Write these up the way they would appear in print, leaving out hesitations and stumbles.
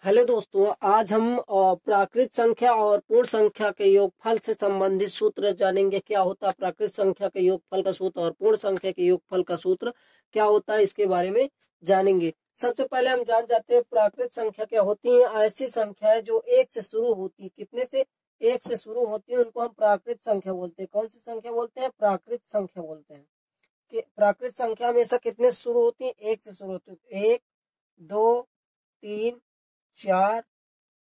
Hello दोस्तों, आज हम प्राकृत संख्या और पूर्ण संख्या के योगफल से संबंधित सूत्र जानेंगे। क्या होता है प्राकृत संख्या के योगफल का सूत्र और पूर्ण संख्या के योगफल का सूत्र क्या होता है, इसके बारे में जानेंगे। सबसे पहले हम जान जाते हैं प्राकृत संख्या क्या होती है। ऐसी संख्याएं जो एक से शुरू होती है, कितने से? एक से शुरू होती है, उनको हम प्राकृत संख्या बोलते हैं। कौन सी संख्या बोलते हैं? प्राकृत संख्या बोलते हैं। कि प्राकृत संख्या हमेशा कितने से शुरू होती है? एक से शुरू होती है। एक, दो, तीन, चार,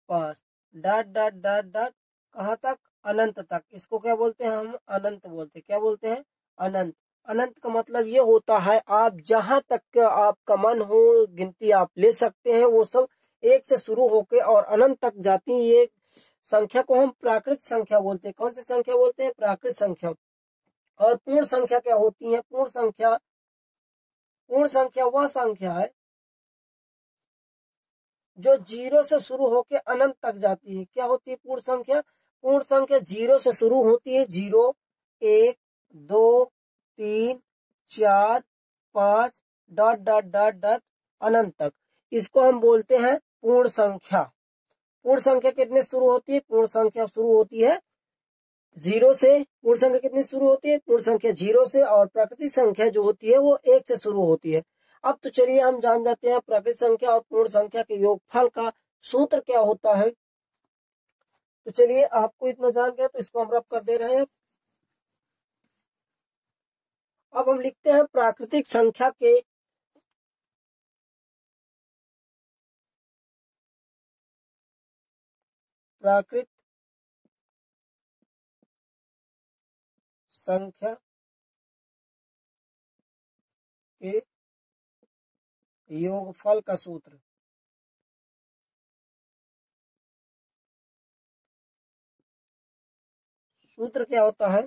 पांच, डॉट डॉट डॉट डॉट, कहाँ तक? अनंत तक। इसको क्या बोलते हैं? हम अनंत बोलते हैं। क्या बोलते हैं? अनंत। अनंत का मतलब ये होता है आप जहां तक का आपका मन हो गिनती आप ले सकते हैं, वो सब एक से शुरू होके और अनंत तक जाती है। ये संख्या को हम प्राकृत संख्या बोलते हैं। कौन सी संख्या बोलते हैं? प्राकृत संख्या। और पूर्ण संख्या क्या होती है? पूर्ण संख्या वह संख्या है जो जीरो से शुरू होकर अनंत तक जाती है। क्या होती है पूर्ण संख्या? पूर्ण संख्या जीरो से शुरू होती है। जीरो, एक, दो, तीन, चार, पांच, डॉट डॉट डॉट डॉट, अनंत तक। इसको हम बोलते हैं पूर्ण संख्या। पूर्ण संख्या कितने शुरू होती है? पूर्ण संख्या शुरू होती है जीरो से। पूर्ण संख्या कितनी शुरू होती है? पूर्ण संख्या जीरो से। और प्राकृतिक संख्या जो होती है वो एक से शुरू होती है। अब तो चलिए हम जान जाते हैं प्राकृतिक संख्या और पूर्ण संख्या के योगफल का सूत्र क्या होता है। तो चलिए, आपको इतना जान गया तो इसको हम रब कर दे रहे हैं। अब हम लिखते हैं प्राकृतिक संख्या के प्राकृत संख्या के योगफल का सूत्र। सूत्र क्या होता है?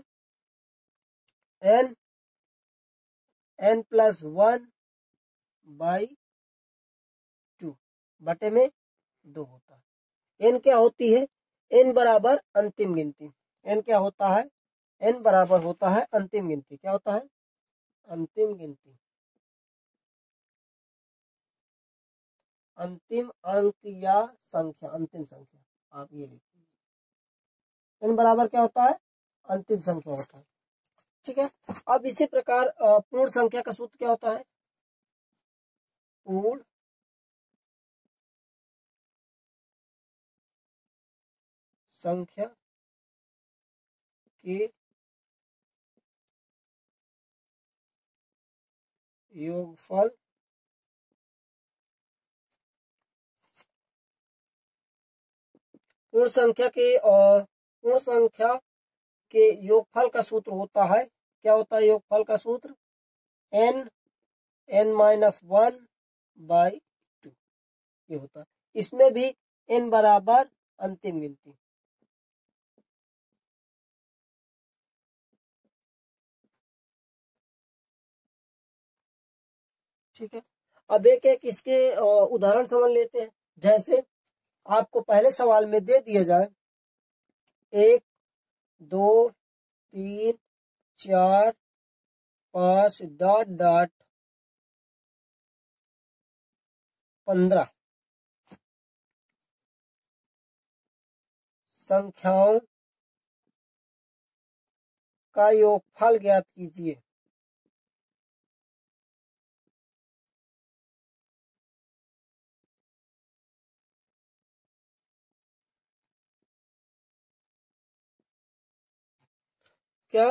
n प्लस 1 बाई 2 बटे में 2 होता है। n क्या होती है? n बराबर अंतिम गिनती। n क्या होता है? n बराबर होता है अंतिम गिनती। क्या होता है? अंतिम गिनती। अंतिम अंक या संख्या, अंतिम संख्या आप ये लिखिए। n बराबर क्या होता है? अंतिम संख्या होता है। ठीक है। अब इसी प्रकार पूर्ण संख्या का सूत्र क्या होता है? पूर्ण संख्या के योगफल पूर्ण संख्या के योगफल का सूत्र होता है। क्या होता है योगफल का सूत्र? n माइनस 1 बाई 2 ये होता है। इसमें भी n बराबर अंतिम गिनती। ठीक है। अब एक एक इसके उदाहरण समझ लेते हैं। जैसे आपको पहले सवाल में दे दिया जाए 1, 2, 3, 4, 5 डॉट डॉट 15 संख्याओं का योगफल ज्ञात कीजिए। क्या?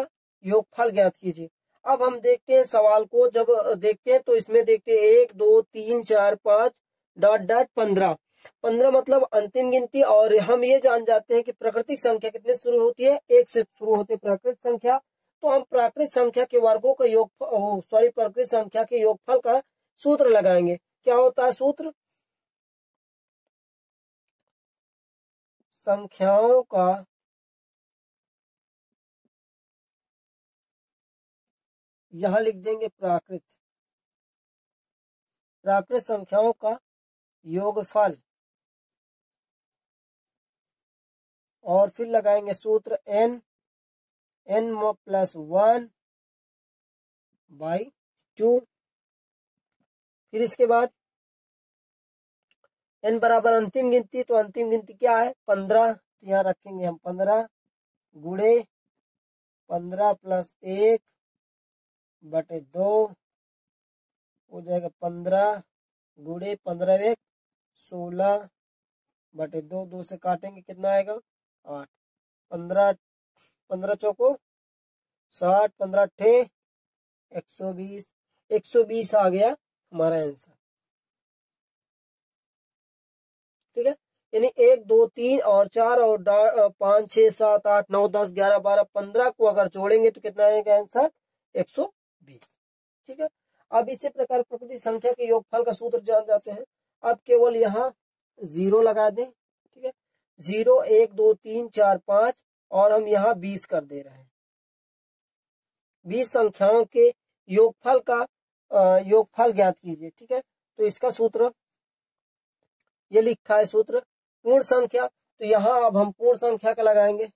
योगफल ज्ञात कीजिए। अब हम देखते हैं सवाल को। जब देखते हैं तो इसमें देखते हैं 1, 2, 3, 4, 5 डॉट डॉट 15। 15 मतलब अंतिम गिनती। और हम ये जान जाते हैं कि प्राकृतिक संख्या कितने शुरू होती है? एक से शुरू होती है प्राकृतिक संख्या। तो हम प्राकृतिक संख्या के वर्गों का प्राकृतिक संख्या के योगफल का सूत्र लगाएंगे। क्या होता है सूत्र? संख्याओं का यहां लिख देंगे प्राकृत संख्याओं का योगफल, और फिर लगाएंगे सूत्र n प्लस 1 बाई 2। फिर इसके बाद n बराबर अंतिम गिनती, तो अंतिम गिनती क्या है 15, तो यहाँ रखेंगे हम 15 गुणे 15 प्लस 1 बटे 2 हो जाएगा 15 गुणे 15 1 16 बटे 2, 2 से काटेंगे कितना आएगा 8, 15 15 चौको 60, 15 अट्ठे 120, 120 आ गया हमारा आंसर। ठीक है, यानी 1 2 3 और 4 और 5 6 7 8 9 10 11 12 15 को अगर जोड़ेंगे तो कितना आएगा आंसर 120। ठीक है, अब इसी प्रकार प्रकृति संख्या के योगफल का सूत्र जान जाते हैं। अब केवल यहाँ 0 लगा दें। ठीक है, 0 1 2 3 4 5 और हम यहाँ 20 कर दे रहे हैं। 20 संख्याओं के योगफल का योगफल ज्ञात कीजिए। ठीक है, तो इसका सूत्र ये लिखा है सूत्र पूर्ण संख्या, तो यहाँ अब हम पूर्ण संख्या का लगाएंगे।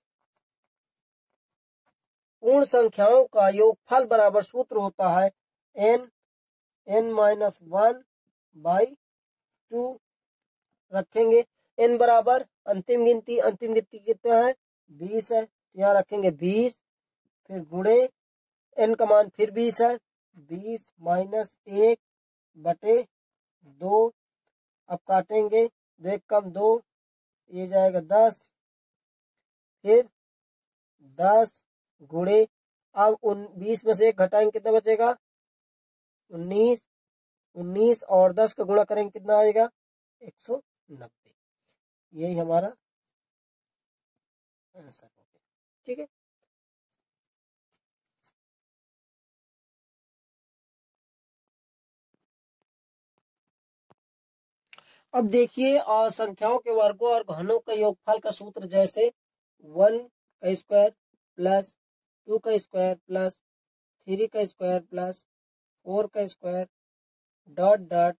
पूर्ण संख्याओं का योगफल बराबर सूत्र होता है n-1 बाई 2 रखेंगे। n बराबर अंतिम गिनती कितना है 20 है, तो यहाँ रखेंगे 20, फिर गुणे n का मान फिर 20 है, 20 माइनस 1 बटे 2, अब काटेंगे 2 1 कम 2, ये जाएगा 10, फिर 10 गुणे अब 20 में से 1 घटाएंगे कितना बचेगा 19, 19 और 10 का गुणा करेंगे कितना आएगा 190। यही हमारा आंसर हो गया। ठीक है, अब देखिए संख्याओं के वर्गों और घनों का योगफल का सूत्र जैसे 1 का स्क्वायर प्लस 2 का स्क्वायर प्लस 3 का स्क्वायर प्लस 4 का स्क्वायर डॉट डॉट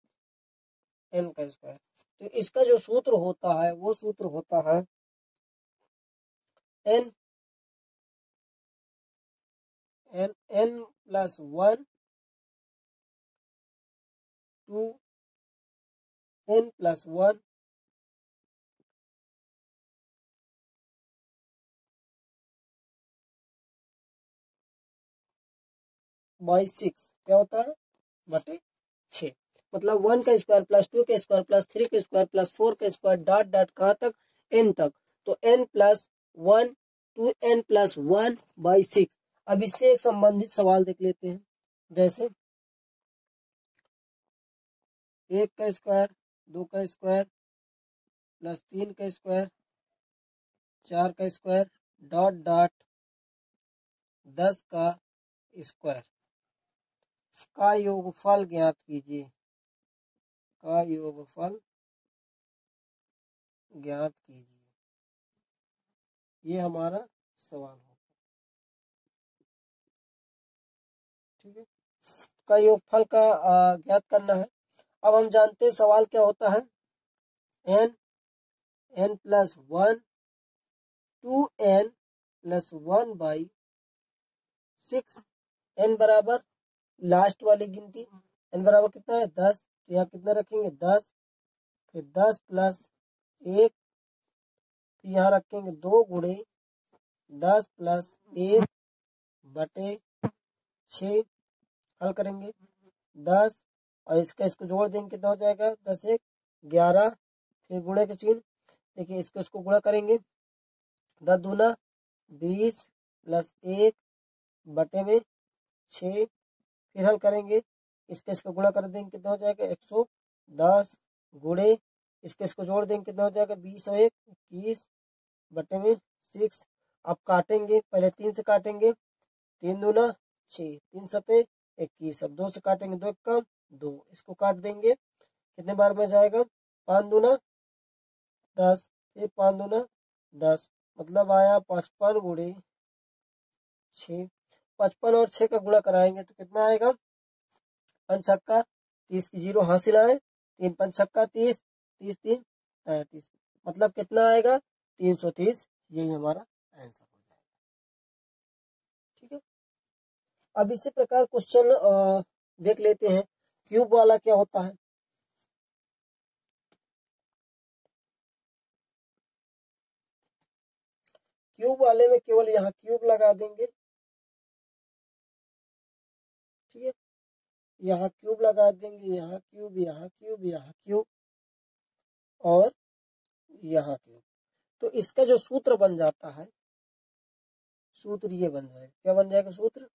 n का स्क्वायर। तो इसका जो सूत्र होता है वो सूत्र होता है n plus 1 two n plus 1 by 6 क्या होता है बटे 6। मतलब 1 का स्क्वायर प्लस 2 का स्क्वायर प्लस 3 का स्क्वायर प्लस 4 का स्क्वायर डॉट डॉट कहाँ तक n तक, तो n plus 1 two n plus 1 by 6। अब इससे एक संबंधित सवाल देख लेते हैं, जैसे 1 का स्क्वायर 2 का स्क्वायर प्लस 3 का स्क्वायर 4 का स्क्वायर डॉट डॉट 10 का स्क्वायर का योगफल ज्ञात कीजिए। का योगफल ज्ञात कीजिए, ये हमारा सवाल होगा। ठीक है, का योगफल का ज्ञात करना है। अब हम जानते हैं सवाल क्या होता है n plus 1 two n plus 1 by 6। n बराबर लास्ट वाली गिनती n बराबर कितना है 10, तो यहाँ कितना रखेंगे 10, फिर 10 प्लस 1, फिर यहाँ रखेंगे 2 गुणे 10 प्लस 1 बटे 6, हल करेंगे 10 और इसको जोड़ देंगे कितना हो जाएगा 10 1 11, फिर गुणे का चिन्ह, देखिए इसको गुणा करेंगे 10 दूना 20 प्लस 1 बटे में 6, फिर हल करेंगे इसको गुणा कर देंगे कितना हो जाएगा 110 गुणे इसको जोड़ देंगे कितना हो जाएगा 20 और 1 21 बटे में 6। अब काटेंगे, पहले 3 से काटेंगे, 3 दूना 6, 3 सते 21, अब 2 से काटेंगे 2 कम 2, इसको काट देंगे कितने बार में जाएगा 5 दूना 10, फिर 5 दूना 10, मतलब आया 55 गुणे 6। 55 और 6 का गुणा कराएंगे तो कितना आएगा 5 छक्का 30 की 0 हासिल आए, 3 5 छक्का 30, 30 3 33, मतलब कितना आएगा 330। यही हमारा आंसर हो जाएगा। ठीक है, अब इसी प्रकार क्वेश्चन देख लेते हैं क्यूब वाला क्या होता है। क्यूब वाले में केवल यहाँ क्यूब लगा देंगे, ठीक है, यहाँ क्यूब लगा देंगे, यहाँ क्यूब, यहाँ क्यूब, यहाँ क्यूब और यहाँ क्यूब। तो इसका जो सूत्र बन जाता है, सूत्र ये बन जाएगा, क्या बन जाएगा सूत्र?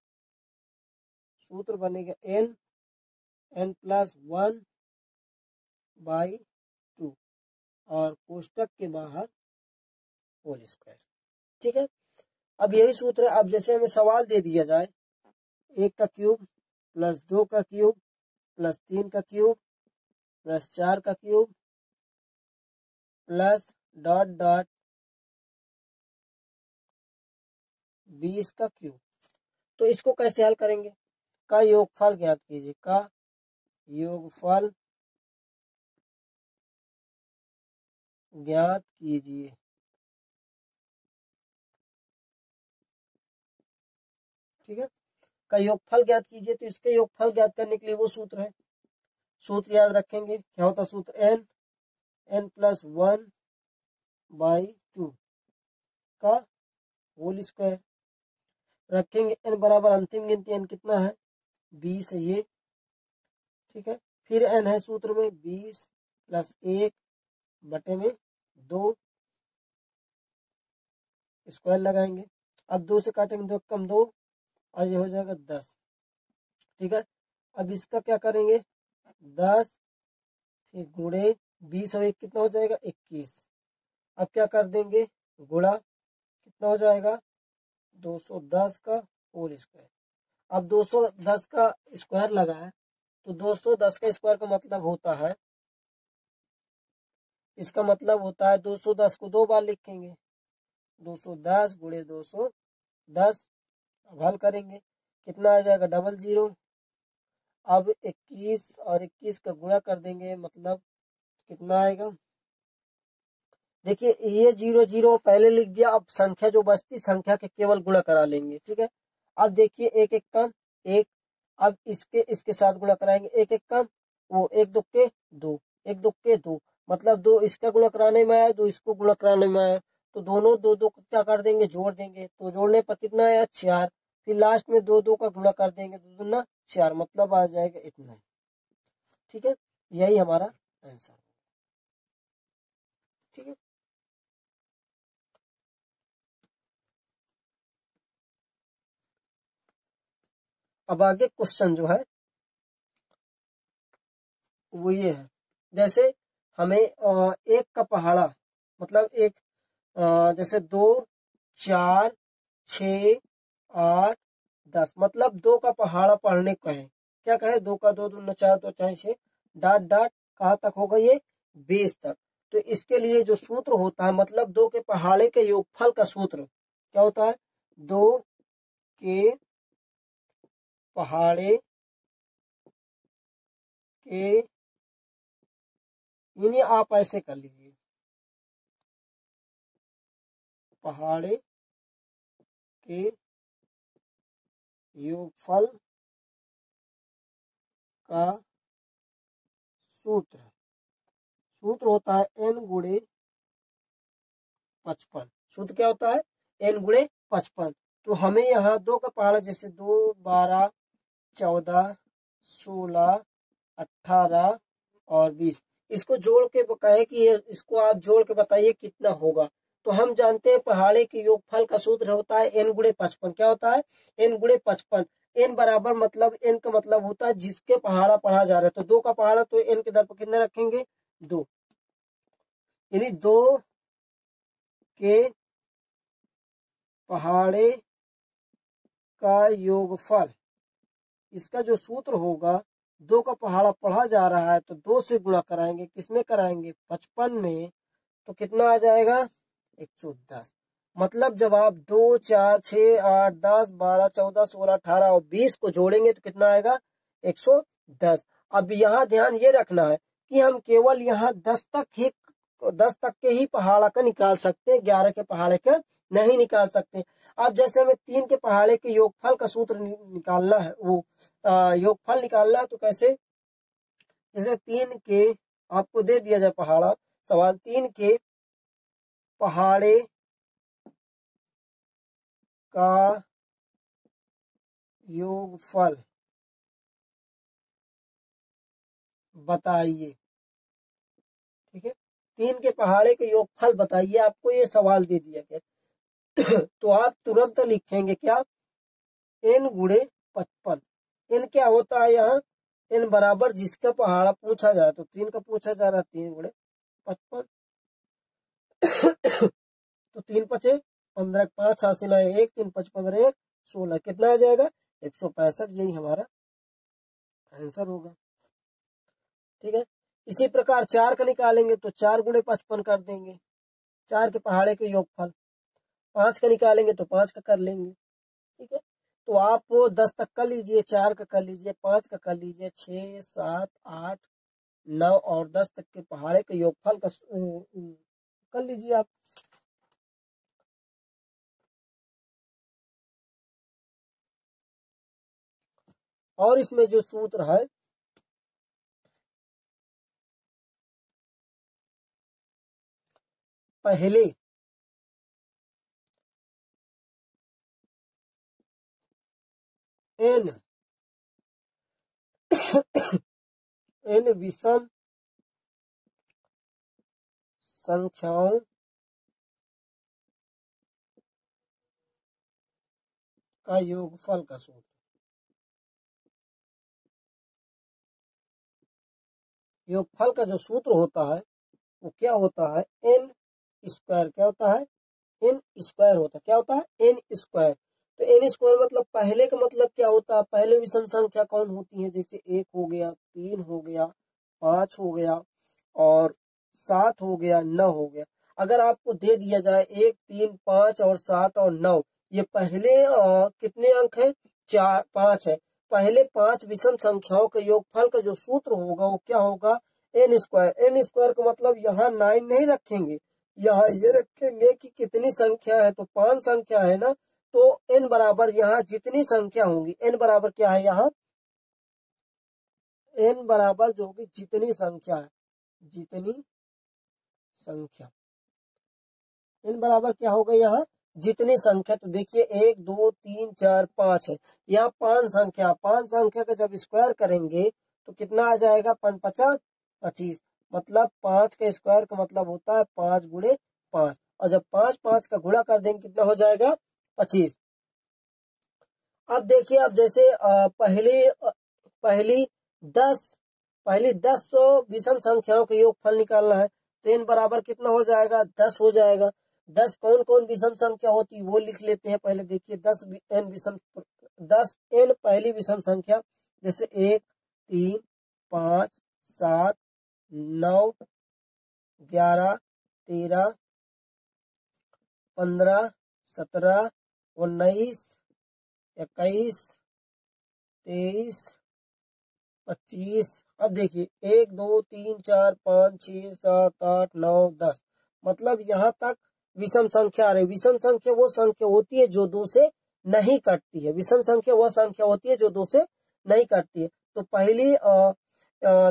सूत्र बनेगा n+1/2 और कोष्टक के बाहर होल स्क्वायर, ठीक है। अब यही सूत्र है। अब जैसे हमें सवाल दे दिया जाए 1 का क्यूब प्लस 2 का क्यूब प्लस 3 का क्यूब प्लस 4 का क्यूब प्लस डॉट डॉट 20 का क्यूब, तो इसको कैसे हल करेंगे? का योगफल ज्ञात कीजिए, का योगफल ज्ञात कीजिए, ठीक है। का योगफल ज्ञात कीजिए, तो इसके योगफल ज्ञात करने के लिए वो सूत्र है, सूत्र याद रखेंगे। क्या होता है सूत्र? n+1/2 का होल स्क्वायर रखेंगे। n बराबर अंतिम गिनती n कितना है? 20 है ये, ठीक है। फिर n है सूत्र में 20 + 1/2 स्क्वायर लगाएंगे। अब 2 से काटेंगे, 2 कम 2 और ये हो जाएगा 10, ठीक है। अब इसका क्या करेंगे? 10 फिर गुणे 20 और 1 कितना हो जाएगा? 21। अब क्या कर देंगे? गुणा कितना हो जाएगा? 210 का होल स्क्वायर। अब 210 का स्क्वायर लगा है, तो 210 का स्क्वायर का मतलब होता है, इसका मतलब होता है 210 को 2 बार लिखेंगे, 210 गुणे 210। अब हल करेंगे, कितना आ जाएगा? 00। अब 21 और 21 का गुणा कर देंगे, मतलब कितना आएगा? देखिए ये 00 पहले लिख दिया, अब संख्या जो बचती संख्या के केवल गुणा करा लेंगे, ठीक है। अब देखिए 1 1 कम 1, अब इसके साथ गुणा कराएंगे, 1 1 कम वो 1 2 के 2, 1 2 के 2, मतलब 2 इसका गुणा कराने में आया, 2 इसको गुणा कराने में आया, तो दोनों 2 2 क्या कर देंगे? जोड़ देंगे, तो जोड़ने पर कितना आया? 4। फिर लास्ट में 2 2 का गुणा कर देंगे, 2 दूना 4, मतलब आ जाएगा इतना, ठीक है। यही हमारा आंसर, ठीक है। अब आगे क्वेश्चन जो है वो ये है, जैसे हमें एक का पहाड़ा, मतलब एक जैसे 2 4 6 8 10, मतलब 2 का पहाड़ा पढ़ने को है। क्या कहे? 2 का 2 दूना 4, 2 4 6 डॉट डॉट कहाँ तक होगा? ये बेस तक। तो इसके लिए जो सूत्र होता है, मतलब 2 के पहाड़े के योगफल का सूत्र क्या होता है? 2 के पहाड़े के, यानी आप ऐसे कर लीजिए, पहाड़े के योगफल का सूत्र होता है n गुणे 55। सूत्र क्या होता है? n गुणे 55। तो हमें यहाँ 2 का पहाड़ा, जैसे 2 12 14 16 18 और 20, इसको जोड़ के कहे कि इसको आप जोड़ के बताइए कितना होगा। तो हम जानते हैं पहाड़े के योगफल का सूत्र होता है n गुणे 55। क्या होता है? n गुणे 55। n बराबर, मतलब n का मतलब होता है जिसके पहाड़ा पढ़ा जा रहा है। तो 2 का पहाड़ा, तो n के दर पर कितना रखेंगे? 2, यानी 2 के पहाड़े का योगफल, इसका जो सूत्र होगा, 2 का पहाड़ा पढ़ा जा रहा है तो 2 से गुणा कराएंगे, किसमें कराएंगे? 55 में, तो कितना आ जाएगा? 110। मतलब जब आप 2 4 6 8 10 12 14 16 18 और 20 को जोड़ेंगे तो कितना आएगा? 110। अब यहाँ ध्यान ये रखना है कि हम केवल यहाँ 10 तक के ही पहाड़ा का निकाल सकते हैं, 11 के पहाड़े का नहीं निकाल सकते। अब जैसे हमें 3 के पहाड़े के योगफल का सूत्र निकालना है, वो योगफल निकालना है, तो कैसे? जैसे 3 के, आपको दे दिया जाए पहाड़ा, सवाल 3 के पहाड़े का योगफल बताइए। ठीक है, 3 के पहाड़े के योगफल बताइए, आपको ये सवाल दे दिया गया। तो आप तुरंत लिखेंगे क्या, n गुणे 55। n क्या होता है यहाँ, n बराबर जिसका पहाड़ा पूछा जाए, तो 3 का पूछा जा रहा है, 3 गुणे 55। तो 3 पचे 15, 5 हासिल है 1, 3 5 15 1 16, कितना आ जाएगा 165। यही हमारा आंसर होगा। ठीक है, इसी प्रकार 4 का निकालेंगे तो 4 गुणे 55 कर देंगे, 4 के पहाड़े के योगफल। 5 का निकालेंगे तो 5 का कर लेंगे। ठीक है, तो आप 10 तक कर लीजिए, 4 का कर लीजिए, 5 का कर लीजिए, 6 7 8 9 और 10 तक के पहाड़े के योगफल का कर लीजिए आप। और इसमें जो सूत्र है, पहले n विषम संख्याओं का योगफल का सूत्र। योगफल का जो सूत्र होता है वो क्या होता है, n स्क्वायर। क्या होता है, n स्क्वायर होता है। क्या होता है, n स्क्वायर। तो n स्क्वायर मतलब पहले का मतलब क्या होता है, पहले विषम संख्या कौन होती है, जैसे 1 हो गया, 3 हो गया, 5 हो गया और 7 हो गया, 9 हो गया। अगर आपको दे दिया जाए 1 3 5 और 7 और 9, ये पहले कितने अंक है, 4 5 है। पहले 5 विषम संख्याओं के योगफल का जो सूत्र होगा वो क्या होगा, n स्क्वायर। n स्क्वायर का मतलब यहाँ 9 नहीं रखेंगे, यहाँ ये रखेंगे कि कितनी संख्या है, तो 5 संख्या है ना, तो n बराबर यहाँ जितनी संख्या होंगी, n बराबर क्या है यहाँ, n बराबर जो होगी जितनी संख्या है, जितनी संख्या, n बराबर क्या होगा यहाँ, जितनी संख्या। तो देखिए 1 2 3 4 5 है, यहाँ 5 संख्या, 5 संख्या का जब स्क्वायर करेंगे तो कितना आ जाएगा, 5 5 25। मतलब 5 का स्क्वायर का मतलब होता है 5 गुणे 5, और जब 5 5 का गुणा कर देंगे कितना हो जाएगा, 25। अब देखिए, अब जैसे पहली 10 विषम संख्याओं के योगफल निकालना है, तो n बराबर कितना हो जाएगा, 10 हो जाएगा। 10 कौन कौन विषम संख्या होती है वो लिख लेते हैं पहले। देखिए 10 n पहली विषम संख्या, जैसे 1 3 5 7 9 11 13 15 17 19 21 23 25। अब देखिए 1 2 3 4 5 6 7 8 9 10, मतलब यहाँ तक विषम संख्या आ रही। विषम संख्या वो संख्या होती है जो 2 से नहीं कटती है, विषम संख्या वह संख्या होती है जो 2 से नहीं कटती है। तो पहली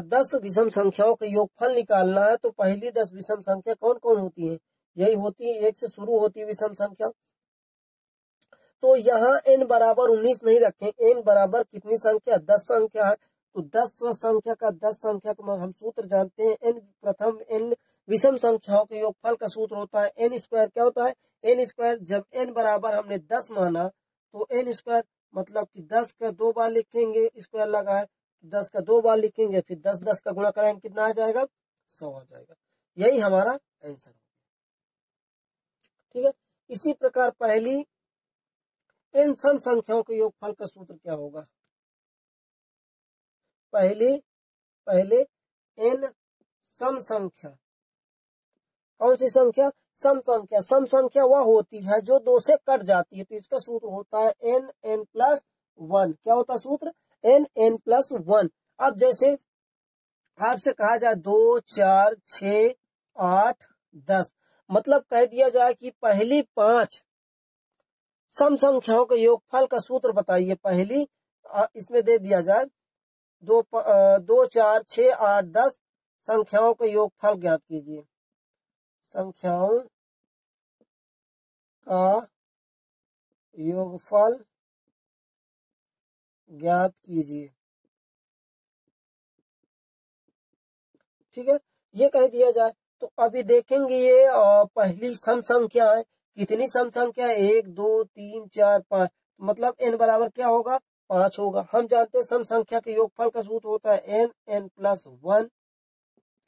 10 विषम संख्याओं का योगफल निकालना है, तो पहली 10 विषम संख्या कौन कौन होती है, यही होती है, 1 से शुरू होती है विषम संख्या। तो यहाँ n बराबर 19 नहीं रखें, n बराबर कितनी संख्या, 10 संख्या है। तो 10 संख्या का 10 संख्या का हम सूत्र जानते हैं, n प्रथम n विषम संख्याओं के योगफल का सूत्र होता है n स्क्वायर। क्या होता है, n स्क्वायर। जब n बराबर हमने 10 माना तो n स्क्वायर मतलब कि 10 का 2 बार लिखेंगे, स्क्वायर लगा है, 10 का 2 बार लिखेंगे, फिर 10 10 का गुणा कराएंगे, कितना आ जाएगा, 100 आ जाएगा। यही हमारा आंसर। ठीक है, इसी प्रकार पहली इन सम संख्याओं के योगफल का सूत्र क्या होगा, पहले n सम संख्या, कौन सी संख्या, सम संख्या। सम संख्या वह होती है जो 2 से कट जाती है, तो इसका सूत्र होता है n प्लस 1। क्या होता है सूत्र, n प्लस 1। अब जैसे आपसे कहा जाए 2 4 6 8 10, मतलब कह दिया जाए कि पहली 5 सम संख्याओं के योगफल का सूत्र बताइए। पहली इसमें दे दिया जाए 2 4 6 8 10 संख्याओं के योगफल ज्ञात कीजिए। संख्याओं का योगफल ज्ञात कीजिए। ठीक है, ये कह दिया जाए तो अभी देखेंगे ये पहली सम संख्या है। कितनी सम संख्या है? 1 2 3 4 5, मतलब n बराबर क्या होगा? 5 होगा। हम जानते हैं सम संख्या के योगफल का सूत्र होता है n प्लस 1।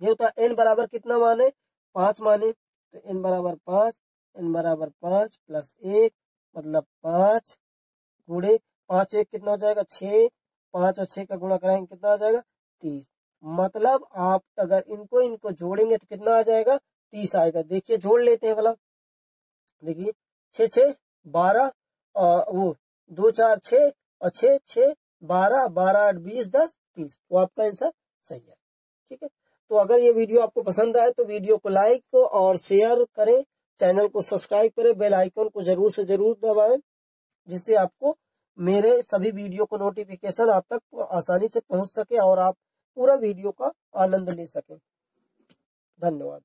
ये होता है n बराबर कितना माने? 5 माने, तो n बराबर 5, n बराबर 5 प्लस 1 मतलब 5 गुणे 5 1 कितना हो जाएगा? 6। 5 और 6 का गुणा कराएंगे कितना आ जाएगा? 30। मतलब आप अगर इनको इनको जोड़ेंगे तो कितना आ जाएगा? 30 आएगा। देखिए जोड़ लेते हैं भला। देखिए 6 6 12 और वो 2 4 6 और 6 6 12 12 8 20 10 30, वो आपका आंसर सही है। ठीक है, तो अगर ये वीडियो आपको पसंद आए तो वीडियो को लाइक और शेयर करें, चैनल को सब्सक्राइब करें, बेल आइकन को जरूर से जरूर दबाएं, जिससे आपको मेरे सभी वीडियो को नोटिफिकेशन आप तक आसानी से पहुंच सके और आप पूरा वीडियो का आनंद ले सकें। धन्यवाद।